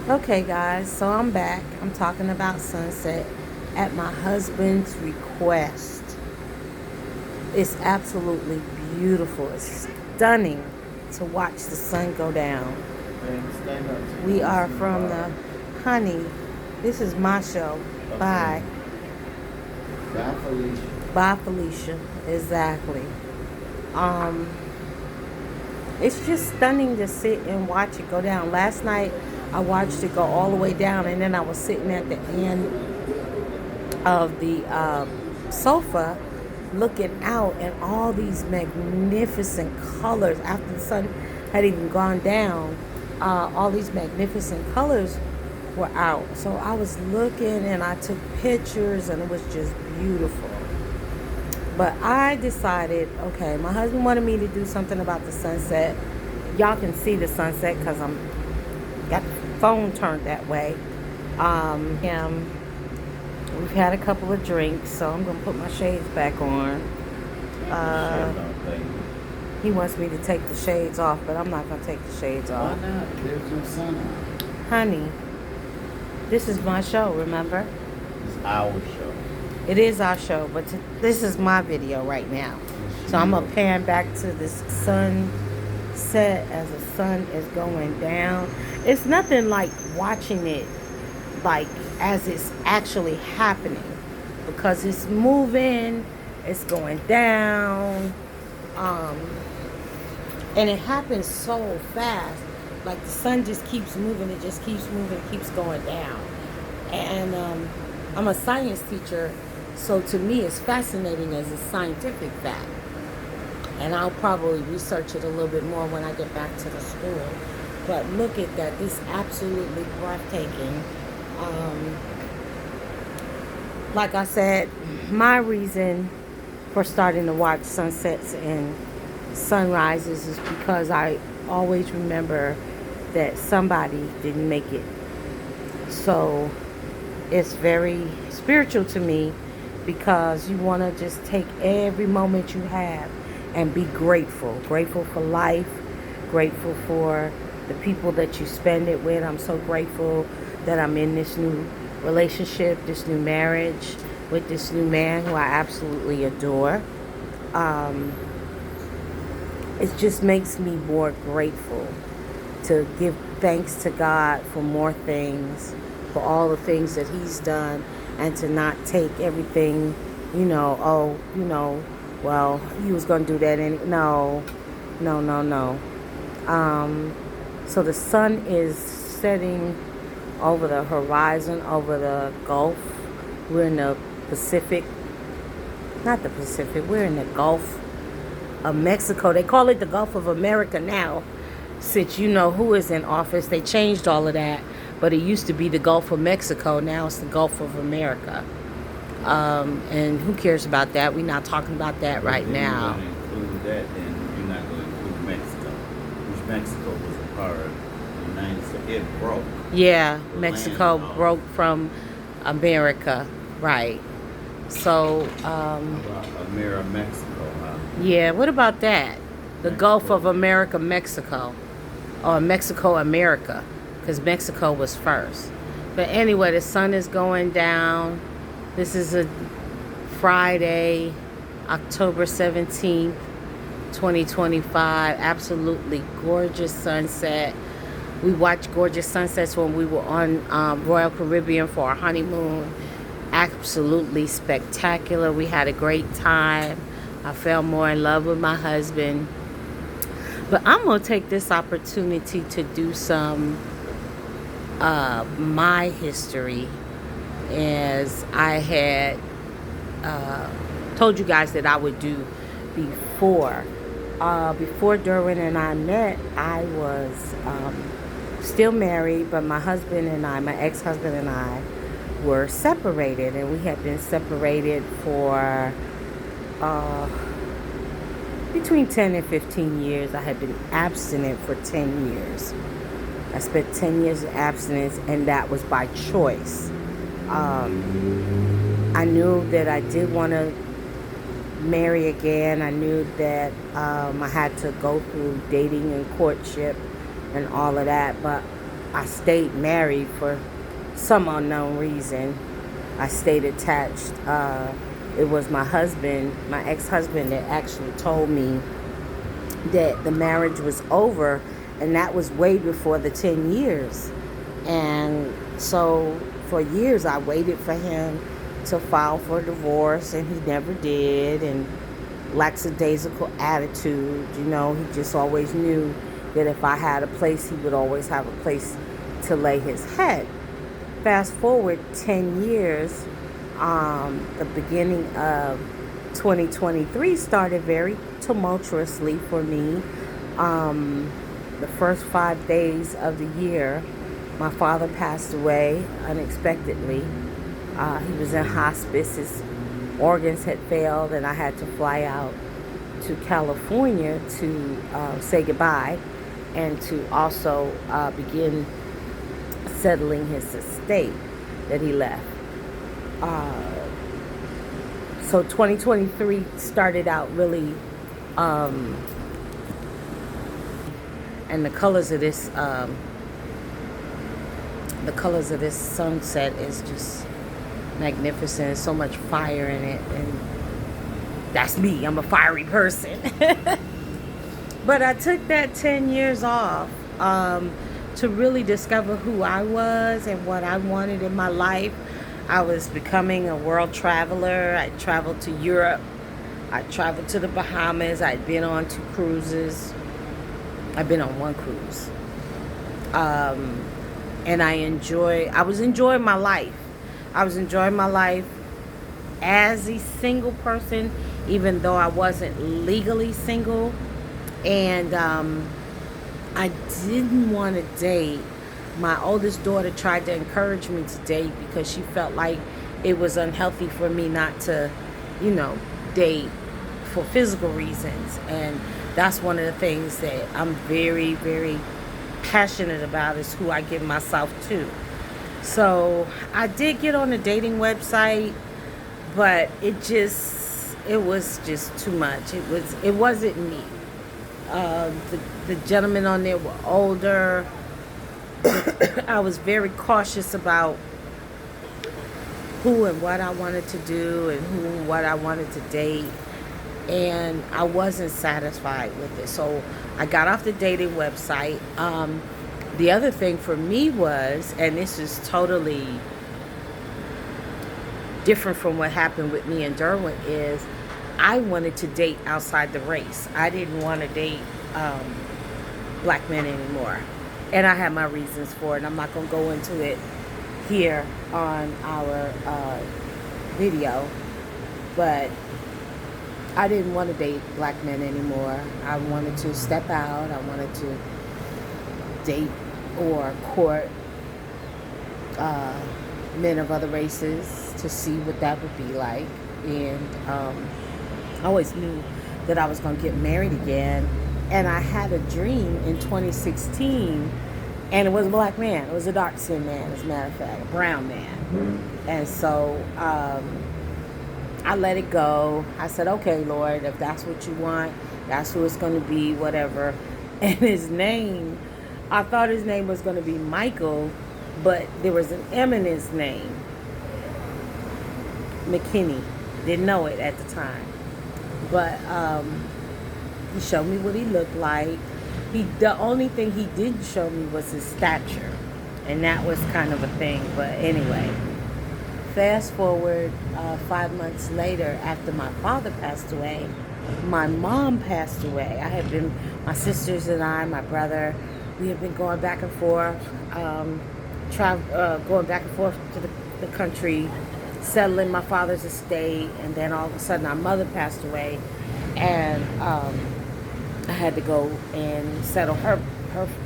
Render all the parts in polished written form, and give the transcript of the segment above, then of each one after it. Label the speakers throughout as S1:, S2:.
S1: Okay, guys, so I'm back. I'm talking about sunset at my husband's request. It's absolutely beautiful. It's stunning to watch the sun go down.
S2: Man, stand up so you
S1: We
S2: can
S1: are
S2: see the
S1: from
S2: bar.
S1: the Honey. This is my show.
S2: Okay.
S1: Bye.
S2: Bye, Felicia.
S1: Bye, Felicia. Exactly. Um, it's just stunning to sit and watch it go down. Last night, I watched it go all the way down, and then I was sitting at the end of the sofa looking out and all these magnificent colors after the sun had even gone down. All these magnificent colors were out, so I was looking and I took pictures and it was just beautiful. But I decided, okay, my husband wanted me to do something about the sunset. Y'all can see the sunset because I'm got the phone turned that way. We've had a couple of drinks, so I'm gonna put my shades back on.
S2: Take the
S1: Uh,
S2: shirt off, baby.
S1: he wants me to take the shades off, but I'm not gonna take the shades
S2: Why
S1: off.
S2: not? There's no sun out.
S1: Honey, this is my show, remember?
S2: It's our show.
S1: It is our show, but this is my video right now. So I'm gonna pan back to this sunset as the sun is going down. It's nothing like watching it like as it's actually happening because it's moving, it's going down, um, and it happens so fast. Like the sun just keeps moving, it just keeps moving, it keeps going down. And I'm a science teacher, so to me it's fascinating as a scientific fact. And I'll probably research it a little bit more when I get back to the school. But look at that, this absolutely breathtaking. Um, like I said, my reason for starting to watch sunsets and sunrises is because I always remember that somebody didn't make it. So it's very spiritual to me because you want to just take every moment you have and be grateful. Grateful for life, grateful for the people that you spend it with. I'm so grateful that I'm in this new relationship, this new marriage with this new man who I absolutely adore. Um, it just makes me more grateful to give thanks to God for more things, for all the things that He's done, and to not take everything, well, He was going to do that. And no, no, no, no. So the sun is setting over the horizon, over the Gulf. We're in the Pacific, not the Pacific, we're in the Gulf of Mexico. They call it the Gulf of America now, since you know who is in office. They changed all of that, but it used to be the Gulf of Mexico. Now it's the Gulf of America. And who cares about that? We're not talking about that right now.
S2: If you're going to include that, then you're not going to include Mexico, which Mexico was a part of the United States. It broke.
S1: Yeah,
S2: The
S1: Mexico
S2: land
S1: broke from America, right? So,
S2: about Mexico, huh?
S1: yeah, what about that? The Gulf of America, Mexico, or Mexico, America, because Mexico was first. But anyway, the sun is going down. This is a Friday, October 17th, 2025. Absolutely gorgeous sunset. We watched gorgeous sunsets when we were on Royal Caribbean for our honeymoon. Absolutely spectacular. We had a great time. I fell more in love with my husband. But I'm going to take this opportunity to do some my history, as I had told you guys that I would do before. Before Derwin and I met, I was still married, but my husband and I, my ex-husband and I, were separated, and we had been separated for between 10 and 15 years. I had been abstinent for 10 years. I spent 10 years of abstinence, and that was by choice. I knew that I did want to marry again. I knew that I had to go through dating and courtship and all of that, but I stayed married for some unknown reason. I stayed attached. It was my husband, my ex-husband, that actually told me that the marriage was over, and that was way before the 10 years. And so for years I waited for him to file for divorce, and he never did. And lackadaisical attitude, he just always knew that if I had a place, he would always have a place to lay his head. Fast forward 10 years, the beginning of 2023 started very tumultuously for me. The first 5 days of the year, my father passed away unexpectedly. He was in hospice. His organs had failed, and I had to fly out to California to say goodbye and to also begin settling his estate that he left. So 2023 started out really, and the colors of this sunset is just magnificent. There's so much fire in it, and that's me. I'm a fiery person. But I took that 10 years off to really discover who I was and what I wanted in my life. I was becoming a world traveler. I traveled to Europe. I traveled to the Bahamas. I'd been on 2 cruises. I've been on 1 cruise. And I was enjoying my life. I was enjoying my life as a single person, even though I wasn't legally single. And I didn't want to date. My oldest daughter tried to encourage me to date because she felt like it was unhealthy for me not to, date for physical reasons. And that's one of the things that I'm very, very passionate about, is who I give myself to. So I did get on a dating website, but it was just too much. It wasn't me. The gentlemen on there were older. I was very cautious about who and what I wanted to do and who and what I wanted to date, and I wasn't satisfied with it. So I got off the dating website. The other thing for me was, and this is totally different from what happened with me and Derwin, is I wanted to date outside the race. I didn't want to date black men anymore. And I had my reasons for it. I'm not going to go into it here on our video. But I didn't want to date black men anymore. I wanted to step out. I wanted to date or court men of other races to see what that would be like. And I always knew that I was going to get married again. And I had a dream in 2016, and it was a black man. It was a dark-skinned man, as a matter of fact, a brown man. And so I let it go. I said, okay, Lord, if that's what you want, that's who it's going to be, whatever. And his name, I thought his name was going to be Michael, but there was an M in his name, McKinney. Didn't know it at the time. But he showed me what he looked like. The only thing he didn't show me was his stature. And that was kind of a thing. But anyway, fast forward 5 months later, after my father passed away, my mom passed away. My sisters and I, my brother, we had been going back and forth, going back and forth to the country, settling my father's estate. And then all of a sudden, our mother passed away. And I had to go and settle her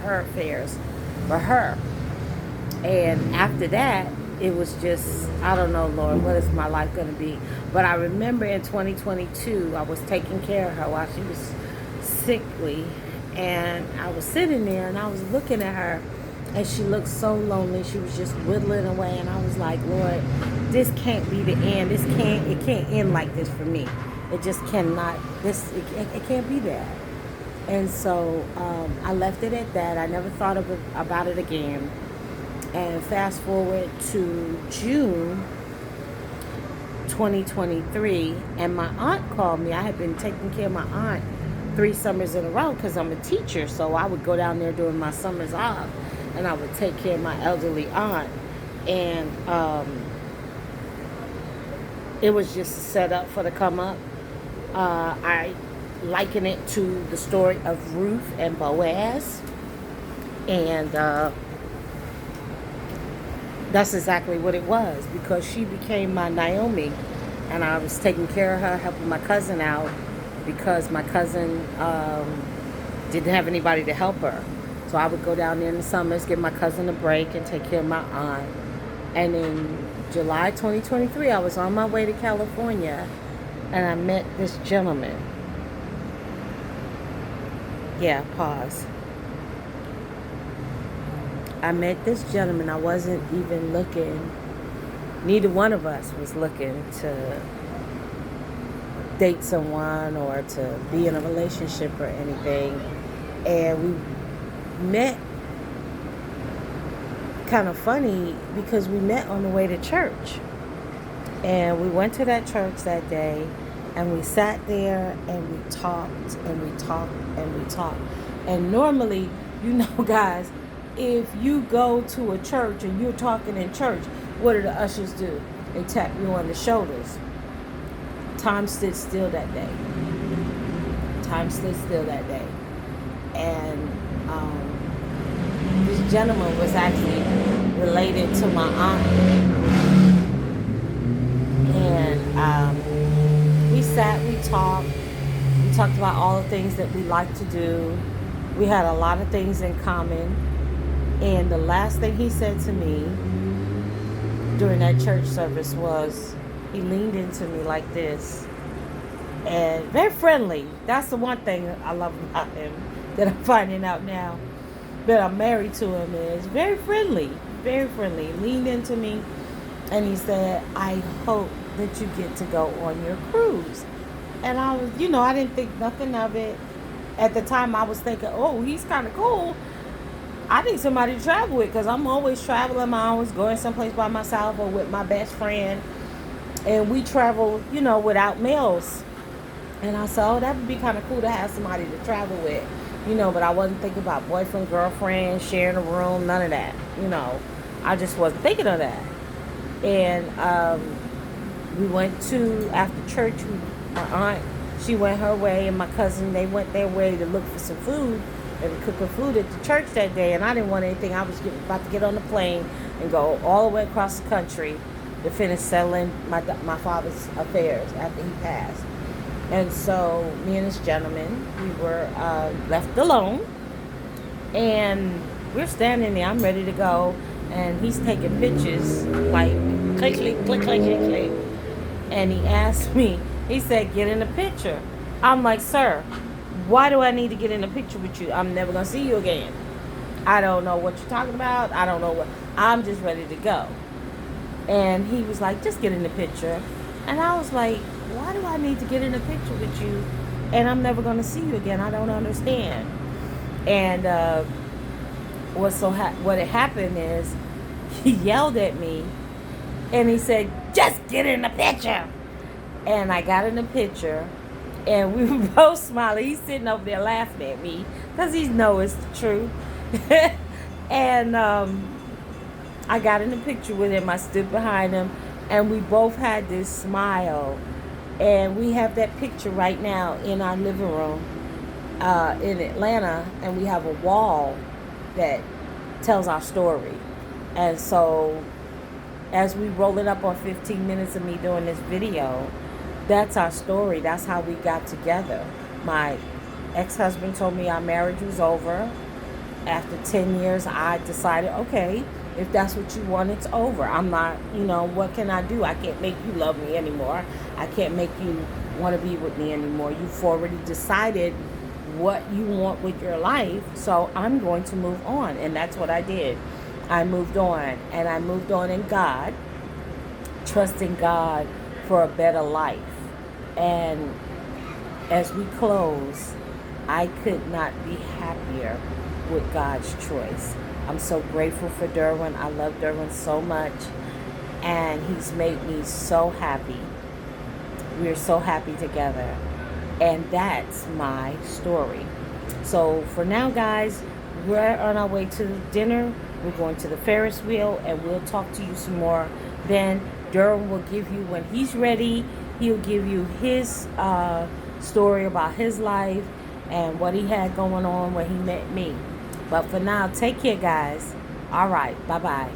S1: affairs for her. And after that, it was just, I don't know, Lord, what is my life going to be? But I remember in 2022, I was taking care of her while she was sickly. And I was sitting there and I was looking at her, and she looked so lonely. She was just whittling away. And I was like, Lord, this can't be the end. It can't end like this for me. It just cannot, it can't be that. And so I left it at that. I never thought about it again. And fast forward to June 2023, and my aunt called me. I had been taking care of my aunt 3 summers in a row because I'm a teacher. So I would go down there during my summers off, and I would take care of my elderly aunt. And it was just set up for the come up. I liken it to the story of Ruth and Boaz, and that's exactly what it was, because she became my Naomi, and I was taking care of her, helping my cousin out, because my cousin didn't have anybody to help her. So I would go down there in the summers, give my cousin a break, and take care of my aunt. And in July 2023, I was on my way to California, and I met this gentleman. Yeah, pause. I met this gentleman. I wasn't even looking. Neither one of us was looking to date someone or to be in a relationship or anything. And we met kind of funny because we met on the way to church. And we went to that church that day, and we sat there and we talked and we talked and we talked. And normally, guys, if you go to a church and you're talking in church, what do the ushers do? They tap you on the shoulders. Time stood still that day. Time stood still that day. And this gentleman was actually related to my aunt. And we sat, we talked. We talked about all the things that we like to do. We had a lot of things in common. And the last thing he said to me during that church service was, he leaned into me like this. And very friendly. That's the one thing I love about him that I'm finding out now that I'm married to him, is very friendly. Very friendly. He leaned into me and he said, I hope that you get to go on your cruise. And I was, I didn't think nothing of it. At the time I was thinking, oh, he's kind of cool. I need somebody to travel with, because I'm always traveling. I'm always going someplace by myself or with my best friend. And we travel, without males. And I said, oh, that would be kind of cool to have somebody to travel with. But I wasn't thinking about boyfriend, girlfriend, sharing a room, none of that. I just wasn't thinking of that. And we went to, after church, my aunt, she went her way, and my cousin, they went their way to look for some food. They were cooking food at the church that day, and I didn't want anything. I was about to get on the plane and go all the way across the country to finish settling my father's affairs after he passed. And so me and this gentleman, we were left alone, and we're standing there. I'm ready to go, and he's taking pictures, like click, click, click, click, click, click. And he asked me, he said, get in the picture. I'm like, sir, why do I need to get in a picture with you? I'm never going to see you again. I don't know what you're talking about. I don't know what. I'm just ready to go. And he was like, just get in the picture. And I was like, why do I need to get in a picture with you? And I'm never going to see you again. I don't understand. And what had happened is he yelled at me. And he said, just get in the picture. And I got in the picture. And we were both smiling. He's sitting over there laughing at me because he knows it's the truth. And I got in the picture with him. I stood behind him. And we both had this smile. And we have that picture right now in our living room in Atlanta. And we have a wall that tells our story. And so as we roll it up on 15 minutes of me doing this video, that's our story. That's how we got together. My ex-husband told me our marriage was over. After 10 years, I decided, okay, if that's what you want, it's over. I'm not, what can I do? I can't make you love me anymore. I can't make you want to be with me anymore. You've already decided what you want with your life, so I'm going to move on. And that's what I did. I moved on, and I moved on in God, trusting God for a better life. And as we close, I could not be happier with God's choice. I'm so grateful for Derwin. I love Derwin so much, and he's made me so happy. We're so happy together, and that's my story. So for now, guys, we're on our way to dinner. We're going to the Ferris wheel, and we'll talk to you some more. Then Durham will give you, when he's ready, he'll give you his story about his life and what he had going on when he met me. But for now, take care, guys. All right, bye-bye.